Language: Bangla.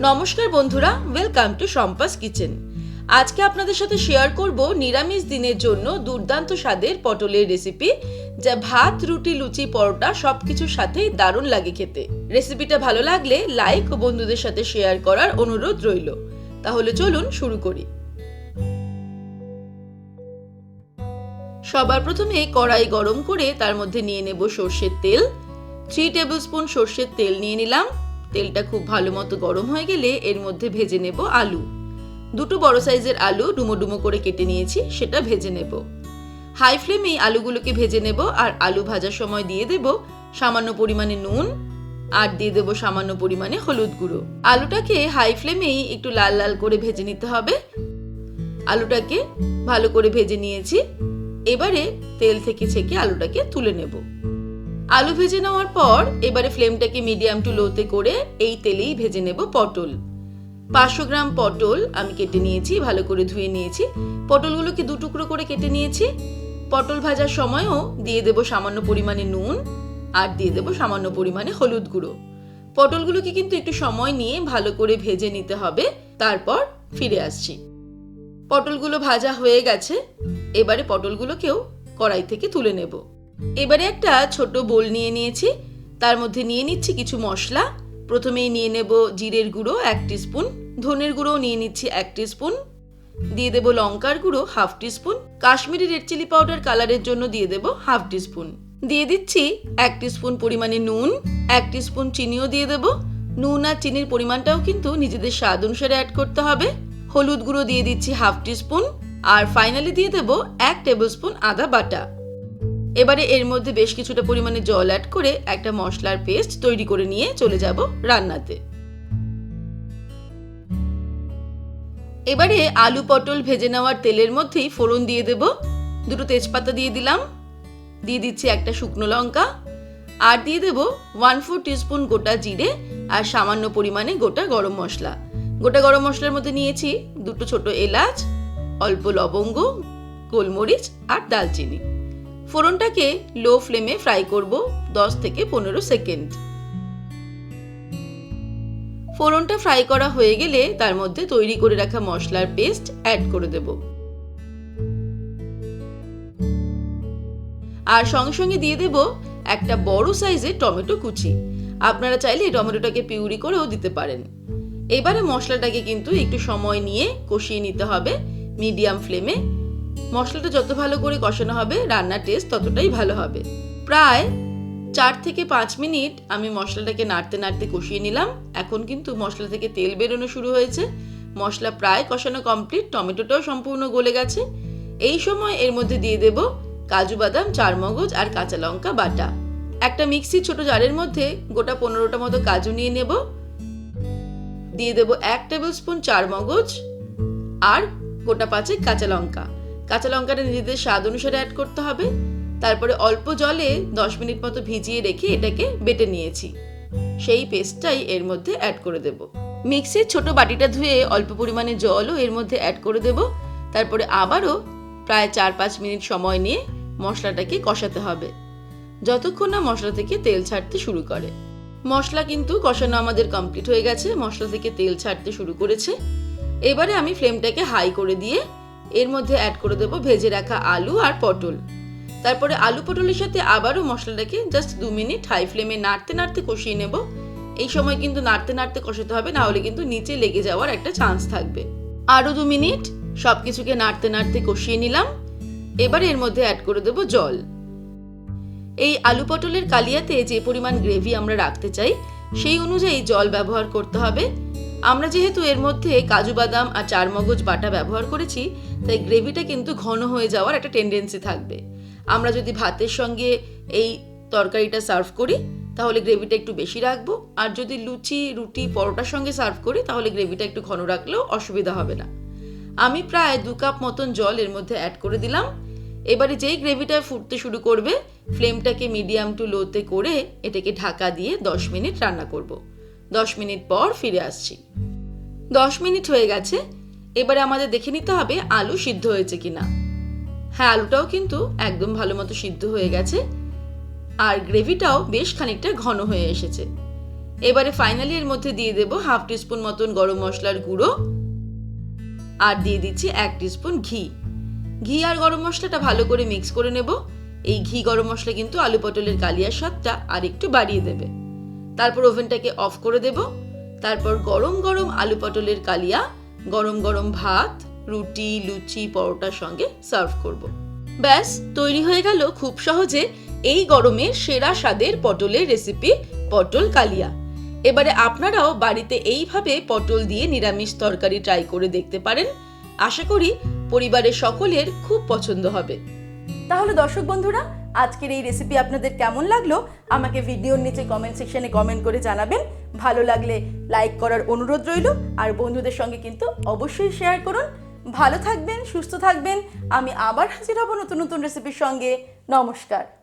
নমস্কার বন্ধুরা, ওয়েলকাম টু শম্পাস কিচেন। আজকে আপনাদের সাথে শেয়ার করব নিরামিষ দিনের জন্য দুর্দান্ত স্বাদের পটলের রেসিপি, যা ভাত, রুটি, লুচি, পরোটা সবকিছুর সাথেই দারুণ লাগে খেতে। রেসিপিটা ভালো লাগলে লাইক ও বন্ধুদের সাথে শেয়ার করার অনুরোধ রইল। তাহলে চলুন শুরু করি। সবার প্রথমে কড়াই গরম করে তার মধ্যে নিয়ে নেব সর্ষের তেল। 3 টেবিল স্পুন সর্ষের তেল নিয়ে নিলাম। তেলটা খুব ভালো মতো গরম হয়ে গেলে এর মধ্যে ভেজে নেব আলু। দুটো বড় সাইজের আলু ডুমো ডুমো করে কেটে নিয়েছি, সেটা ভেজে নেব। হাই ফ্লেমে আলুগুলোকে ভেজে নেব। আর আলু ভাজার সময় দিয়ে দেব সামান্য পরিমাণে নুন আর দিয়ে দেব সামান্য পরিমাণে হলুদ গুঁড়ো। আলুটাকে হাই ফ্লেমেই একটু লাল লাল করে ভেজে নিতে হবে। আলুটাকে ভালো করে ভেজে নিয়েছি। এবারে তেল থেকে ছেঁকে আলুটাকে তুলে নেব। আলু ভেজে নেওয়ার পর এবারে ফ্লেমটাকে মিডিয়াম টু লোতে করে এই তেলেই ভেজে নেব পটল। 500 গ্রাম পটল আমি কেটে নিয়েছি, ভালো করে ধুয়ে নিয়েছি। পটলগুলোকে 2 টুকরো করে কেটে নিয়েছি। পটল ভাজার সময়ও দিয়ে দেব সামান্য পরিমাণে নুন আর দিয়ে দেব সামান্য পরিমাণে হলুদ গুঁড়ো। পটলগুলোকে কিন্তু একটু সময় নিয়ে ভালো করে ভেজে নিতে হবে, তারপর ফিরে আসছি। পটলগুলো ভাজা হয়ে গেছে। এবারে পটলগুলোকেও কড়াই থেকে তুলে নেব। এবারে একটা ছোট বোল নিয়ে নিয়েছি, তার মধ্যে নিয়ে নিচ্ছি কিছু মশলা। প্রথমেই নিয়ে নেব জিরের গুঁড়ো 1 টিস্পুন, ধনের গুঁড়ো নিয়ে নিচ্ছি 1 টিস্পুন, দিয়ে দেব লঙ্কার গুঁড়ো 1/2 teaspoon, Kashmiri red chilli powder কালারের জন্য দিয়ে দেব 1/2 টিস্পুন, দিয়ে দিচ্ছি 1 টিস্পুন পরিমাণে নুন, 1 টিস্পুন চিনিও দিয়ে দেব। নুন আর চিনির পরিমাণটাও কিন্তু নিজেদের স্বাদ অনুসারে অ্যাড করতে হবে। হলুদ গুঁড়ো দিয়ে দিচ্ছি 1/2 টিস্পুন আর ফাইনালি দিয়ে দেব 1 টেবিল স্পুন আদা বাটা। এবারে এর মধ্যে বেশ কিছুটা পরিমাণে জল অ্যাড করে একটা মশলার পেস্ট তৈরি করে নিয়ে চলে যাব রান্নাতে। এবারে আলু পটল ভেজে নেওয়ার তেলের মধ্যেই ফোড়ন দিয়ে দেব। 2 তেজপাতা দিয়ে দিলাম, দিয়ে দিচ্ছি একটা শুকনো লঙ্কা আর দিয়ে দেব 1/4 টিস্পুন গোটা জিরে আর সামান্য পরিমাণে গোটা গরম মশলা। গোটা গরম মশলার মধ্যে নিয়েছি 2 ছোট এলাচ, অল্প লবঙ্গ, গোলমরিচ আর দালচিনি। ফোড়নটাকে লো ফ্লেমে ফ্রাই করব 10 থেকে 15 সেকেন্ড। ফোড়নটা ফ্রাই করা হয়ে গেলে তার মধ্যে তৈরি করে রাখা মশলার পেস্ট অ্যাড করে দেব। আর সঙ্গে সঙ্গে দিয়ে দেব একটা বড় সাইজের টমেটো কুচি। আপনারা চাইলে এই টমেটোটাকে পিউরি করেও দিতে পারেন। এবারে মশলাটাকে কিন্তু একটু সময় নিয়ে কষিয়ে নিতে হবে মিডিয়াম ফ্লেমে। মশলাটা যত ভালো করে কষানো হবে রান্নার টেস্ট ততটাই ভালো হবে। প্রায় 4 থেকে 5 মিনিট আমি মশলাটাকে নাড়তে নাড়তে কষিয়ে নিলাম। এখন কিন্তু মশলা থেকে তেল বেরোনো শুরু হয়েছে। মশলা প্রায় কষানো কমপ্লিট, টমেটোটাও সম্পূর্ণ গলে গেছে। এই সময় এর মধ্যে দিয়ে দেব কাজু বাদাম, 4 মগজ আর কাঁচা লঙ্কা বাটা। একটা মিক্সির ছোট জারের মধ্যে গোটা 15টা মতো কাজু নিয়ে নেব, দিয়ে দেব 1 টেবিল স্পুন 4 মগজ আর গোটা 5 কাঁচা লঙ্কা। কাঁচা লঙ্কাটা নিজেদের স্বাদ অনুসারে অ্যাড করতে হবে। তারপরে অল্প জলে 10 মিনিট মতো ভিজিয়ে রেখে এটাকে বেটে নিয়েছি, সেই পেস্টটাই এর মধ্যে অ্যাড করে দেব। মিক্সির ছোট বাটিটা ধুয়ে অল্প পরিমাণে জলও এর মধ্যে অ্যাড করে দেব। তারপরে আবারও প্রায় 4-5 মিনিট সময় নিয়ে মশলাটাকে কষাতে হবে, যতক্ষণ না মশলা থেকে তেল ছাড়তে শুরু করে। মশলা কিন্তু কষানো আমাদের কমপ্লিট হয়ে গেছে, মশলা থেকে তেল ছাড়তে শুরু করেছে। এবারে আমি ফ্লেমটাকে হাই করে দিয়ে এর মধ্যে অ্যাড করে দেব ভেজে রাখা আলু আর পটল। তারপরে আলু পটলের সাথে আবারও মশলাটাকে জাস্ট 2 মিনিট হাই ফ্লেমে নাড়তে নাড়তে কষিয়ে নেব। এই সময় কিন্তু নাড়তে নাড়তে কষাতে হবে, না হলে কিন্তু নিচে লেগে যাওয়ার একটা চান্স থাকবে। আরও 2 মিনিট সবকিছুকে নাড়তে নাড়তে কষিয়ে নিলাম। এবারে এর মধ্যে অ্যাড করে দেব জল। এই আলু পটলের কালিয়াতে যে পরিমাণ গ্রেভি আমরা রাখতে চাই সেই অনুযায়ী জল ব্যবহার করতে হবে। আমরা যেহেতু এর মধ্যে কাজু বাদাম আর 4 মগজ বাটা ব্যবহার করেছি, তাই গ্রেভিটা কিন্তু ঘন হয়ে যাওয়ার একটা টেন্ডেন্সি থাকবে। আমরা যদি ভাতের সঙ্গে এই তরকারিটা সার্ভ করি তাহলে গ্রেভিটা একটু বেশি রাখবো, আর যদি লুচি, রুটি, পরোটার সঙ্গে সার্ভ করি তাহলে গ্রেভিটা একটু ঘন রাখলেও অসুবিধা হবে না। আমি প্রায় 2 কাপ মতন জল এর মধ্যে অ্যাড করে দিলাম। এবারে যেই গ্রেভিটা ফুটতে শুরু করবে ফ্লেমটাকে মিডিয়াম টু লোতে করে এটাকে ঢাকা দিয়ে 10 মিনিট রান্না করব। 10 মিনিট পর ফিরে আসছি। 10 মিনিট হয়ে গেছে। এবারে আমাদের দেখে নিতে হবে আলু সিদ্ধ হয়েছে কিনা। হ্যাঁ, আলুটাও কিন্তু একদম ভালো মতো সিদ্ধ হয়ে গেছে আর গ্রেভিটাও বেশ খানিকটা ঘন হয়ে এসেছে। এবারে ফাইনালি এর মধ্যে দিয়ে দেব হাফ টিস্পুন মতন গরম মশলার গুঁড়ো আর দিয়ে দিচ্ছি 1 টিস্পুন ঘি। ঘি আর গরম মশলাটা ভালো করে মিক্স করে নেব। এই ঘি গরম মশলা কিন্তু আলু পটলের কালিয়ার স্বাদটা আর একটু বাড়িয়ে দেবে। তারপর ওভেনটাকে অফ করে দেব। তারপর গরম গরম আলু পটলের কালিয়া গরম গরম ভাত, রুটি, লুচি, পরোটার সঙ্গে সার্ভ করব। ব্যাস তৈরি হয়ে গেল খুব সহজে এই গরমে সেরা স্বাদের পটলের রেসিপি পটল কালিয়া। এবারে আপনারাও বাড়িতে এইভাবে পটল দিয়ে নিরামিষ তরকারি ট্রাই করে দেখতে পারেন। আশা করি পরিবারের সকলের খুব পছন্দ হবে। তাহলে দর্শক বন্ধুরা, আজকের এই রেসিপি আপনাদের কেমন লাগলো আমাকে ভিডিওর নিচে কমেন্ট সেকশনে কমেন্ট করে জানাবেন। ভালো লাগলে লাইক করার অনুরোধ রইল, আর বন্ধুদের সঙ্গে কিন্তু অবশ্যই শেয়ার করুন। ভালো থাকবেন, সুস্থ থাকবেন। আমি আবার হাজির হব নতুন নতুন রেসিপির সঙ্গে। নমস্কার।